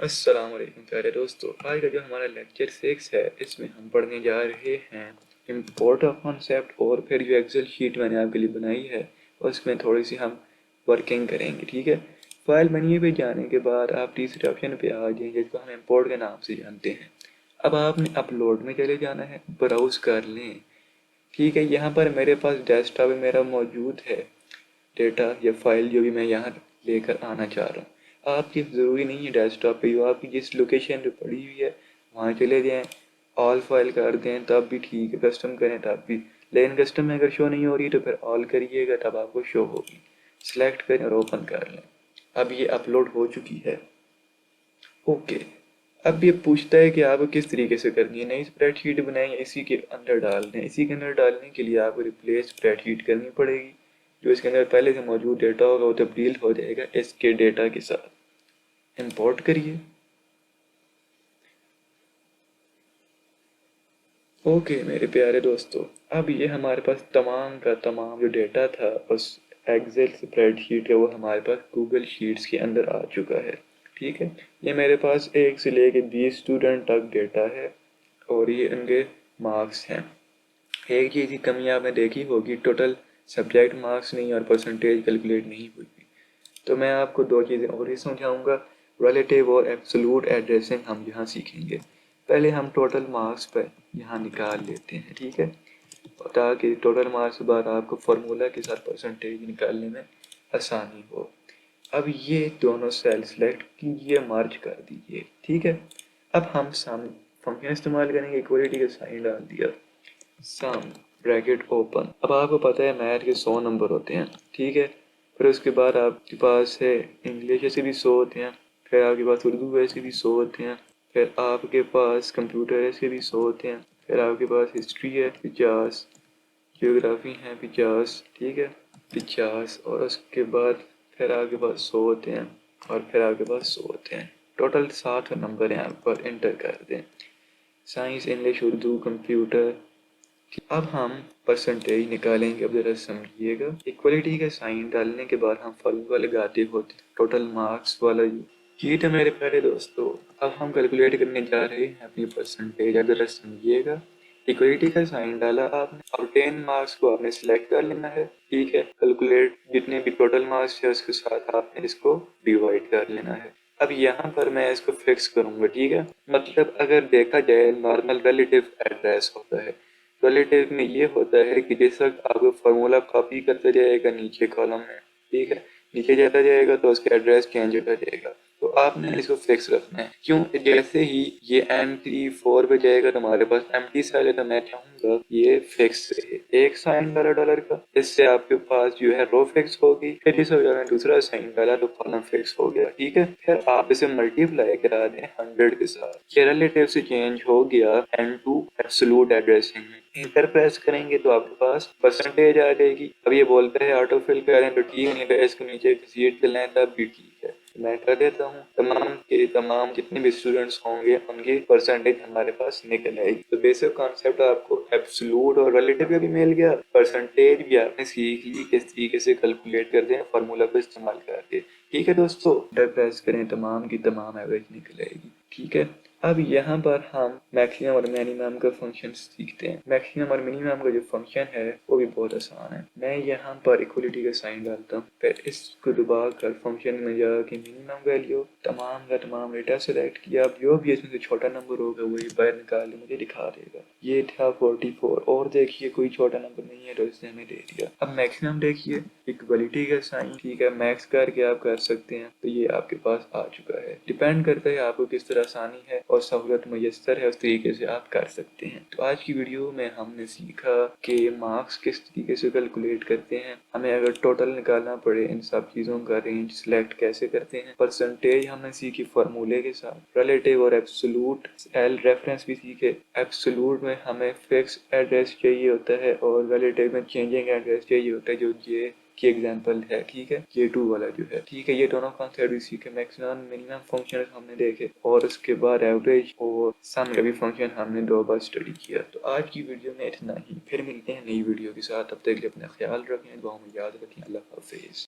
अस्सलाम वालेकुम प्यारे दोस्तों। आज का जो हमारा लेक्चर 6 है इसमें हम पढ़ने जा रहे हैं इम्पोर्ट ऑफ कॉन्सेप्ट और फिर जो एक्सेल शीट मैंने आपके लिए बनाई है उसमें थोड़ी सी हम वर्किंग करेंगे। ठीक है, फाइल मेन्यू पे जाने के बाद आप तीसरे ऑप्शन पे आ जाएंगे जिसको हम इम्पोर्ट के नाम से जानते हैं। अब आपने अपलोड में चले जाना है, ब्राउज कर लें। ठीक है, यहाँ पर मेरे पास डेस्कटॉप में मेरा मौजूद है डेटा या फाइल जो भी मैं यहाँ लेकर आना चाह रहा हूँ। आपकी ज़रूरी नहीं है डेस्कटॉप पे हो, आपकी जिस लोकेशन पे पड़ी हुई है वहाँ चले जाएँ, ऑल फाइल कर दें तब भी ठीक है, कस्टम करें तब भी। लेकिन कस्टम में अगर शो नहीं हो रही तो फिर ऑल करिएगा तब आपको शो होगी। सिलेक्ट करें और ओपन कर लें। अब ये अपलोड हो चुकी है। ओके, अब ये पूछता है कि आपको किस तरीके से करनी है। नई स्प्रेडशीट बनाएंगे, इसी के अंदर डालना है। इसी के अंदर डालने के लिए आपको रिप्लेस स्प्रेडशीट करनी पड़ेगी। जो इसके अंदर पहले से मौजूद डेटा होगा वो तब्दील हो जाएगा इसके डेटा के साथ। इंपोर्ट करिए। ओके मेरे प्यारे दोस्तों, अब ये हमारे पास तमाम का तमाम जो डेटा था उस एक्सेल स्प्रेडशीट का वो हमारे पास गूगल शीट्स के अंदर आ चुका है। ठीक है, ये मेरे पास 1 से लेके 20 स्टूडेंट तक डेटा है और ये इनके मार्क्स हैं। एक चीज़ की कमी आपने देखी होगी, टोटल सब्जेक्ट मार्क्स नहीं और परसेंटेज कैलकुलेट नहीं हुई थी। तो मैं आपको दो चीज़ें और ही समझाऊंगा, रिलेटिव और एब्सोल्यूट एड्रेसिंग हम यहाँ सीखेंगे। पहले हम टोटल मार्क्स पर यहाँ निकाल लेते हैं। ठीक है, ताकि टोटल मार्क्स के बाद आपको फार्मूला के साथ परसेंटेज निकालने में आसानी हो। अब ये दोनों सेल सेलेक्ट कीजिए, मर्ज कर दीजिए। ठीक है, अब हम सम फंक्शन इस्तेमाल करेंगे, इक्वलिटी का साइन डाल दिया, सम ब्रैकेट ओपन। अब आपको पता है मैथ के 100 नंबर होते हैं। ठीक है, फिर उसके बाद आपके पास है इंग्लिश ऐसे भी 100 होते हैं, फिर आपके पास उर्दू ऐसे भी 100 होते हैं, फिर आपके पास कंप्यूटर ऐसे भी 100 होते हैं, फिर आपके पास हिस्ट्री है 50, ज्योग्राफी है 50। ठीक है, 50 और उसके बाद फिर आपके पास 100 होते हैं और फिर आपके पास 100 होते हैं। टोटल 60 नंबर यहाँ पर इंटर कर दें। Science, English, Urdu, computer. अब हम परसेंटेज निकालेंगे। अब जरा समझिएगा, इक्वलिटी का साइन डालने के बाद हम फॉर्मूला लगाते होते टोटल मार्क्स वाला। ये तो मेरे प्यारे दोस्तों, अब हम कैलकुलेट करने जा रहे हैं अपनी परसेंटेज। अब जरा समझिएगा, इक्वलिटी का साइन डाला आपने और 10 मार्क्स को आपने सिलेक्ट कर लेना है। ठीक है, कैलकुलेट जितने भी टोटल मार्क्स है उसके साथ आपने इसको डिवाइड कर लेना है। अब यहाँ पर मैं इसको फिक्स करूंगा। ठीक है, मतलब अगर देखा जाए नॉर्मल रिलेटिव एड्रेस होता है। रिलेटिव में ये होता है कि जिस वक्त आप फार्मूला कॉपी करते जाएगा नीचे कॉलम में, ठीक है, नीचे जाता जाएगा तो उसका एड्रेस चेंज होता जाएगा। तो आपने इसको फिक्स रखना है। क्यों, जैसे ही ये M3 4 पे जाएगा तो हमारे पास एम्प्टी सेल है, तो मैं चाहूंगा ये फिक्स है, एक साइन डाला डॉलर का। इससे आपके पास जो है रो फिक्स होगी। फिर इस वजह में दूसरा साइन डाला तो कॉलम फिक्स हो गया। ठीक है, फिर आप इसे मल्टीप्लाई करा दें 100 के साथ। ये रिलेटिव से चेंज हो गया N2 एब्सोल्यूट एड्रेसिंग में। इंटर प्रेस करेंगे तो आपके पास परसेंटेज आ जाएगी। अब ये बोलते हैं ऑटो फिल करें तो ठीक है, नहीं तो इसको नीचे सीट कर लें तब भी ठीक है। मैं कर देता हूँ, तमाम के तमाम जितने भी स्टूडेंट्स होंगे उनकी परसेंटेज हमारे पास निकल आएगी। तो बेसिक कॉन्सेप्ट आपको एब्सोल्यूट और रिलेटिव का भी मिल गया, परसेंटेज भी आपने सीख ली किस तरीके से कैलकुलेट करते हैं फार्मूला को इस्तेमाल करके। ठीक है दोस्तों, इंटर प्रेस करें, तमाम की तमाम एवरेज निकल आएगी। ठीक है, अब यहाँ पर हम मैक्सिमम और मिनिमम का फंक्शन सीखते हैं। मैक्सिमम और मिनिमम का जो फंक्शन है वो भी बहुत आसान है। मैं यहाँ पर इक्वलिटी का साइन डालता हूँ, फिर इसको दबा कर फंक्शन में जाके मिनिमम वैल्यू तमाम का तमाम डेटा सेलेक्ट किया। अब जो भी इसमें से छोटा नंबर होगा वही बाहर निकाल के मुझे दिखा देगा। ये था 44 और देखिए कोई छोटा नंबर नहीं है तो इसने हमें दे दिया। अब मैक्सिमम देखिए, इक्वलिटी का साइन, ठीक है, मैक्स करके आप कर सकते हैं। तो ये आपके पास आ चुका है। डिपेंड करता है आपको किस तरह आसानी है और सहूलत मुयस्सर है, उस तरीके से आप कर सकते हैं। तो आज की वीडियो में हमने सीखा कि मार्क्स किस तरीके से कैलकुलेट करते हैं, हमें अगर टोटल निकालना पड़े इन सब चीज़ों का रेंज सिलेक्ट कैसे करते हैं, परसेंटेज हमने सीखी फार्मूले के साथ, रिलेटिव और एब्सोल्यूट एल रेफरेंस भी सीखे। एब्सोल्यूट में हमें फिक्स एड्रेस चाहिए होता है और रिलेटिव में चेंजिंग एड्रेस चाहिए होता है, जो ये की एग्जांपल है। ठीक है, ये 2 वाला जो है। ठीक है, ये दोनों कॉन्सेप्ट भी सीखे। मैक्सिमम मिनिमम फंक्शन हमने देखे और उसके बाद एवरेज और सम का भी फंक्शन हमने 2 बार स्टडी किया। तो आज की वीडियो में इतना ही, फिर मिलते हैं नई वीडियो के साथ। तब तक के लिए अपना ख्याल रखें, दुआ में याद रखें। अल्लाह हाफिज।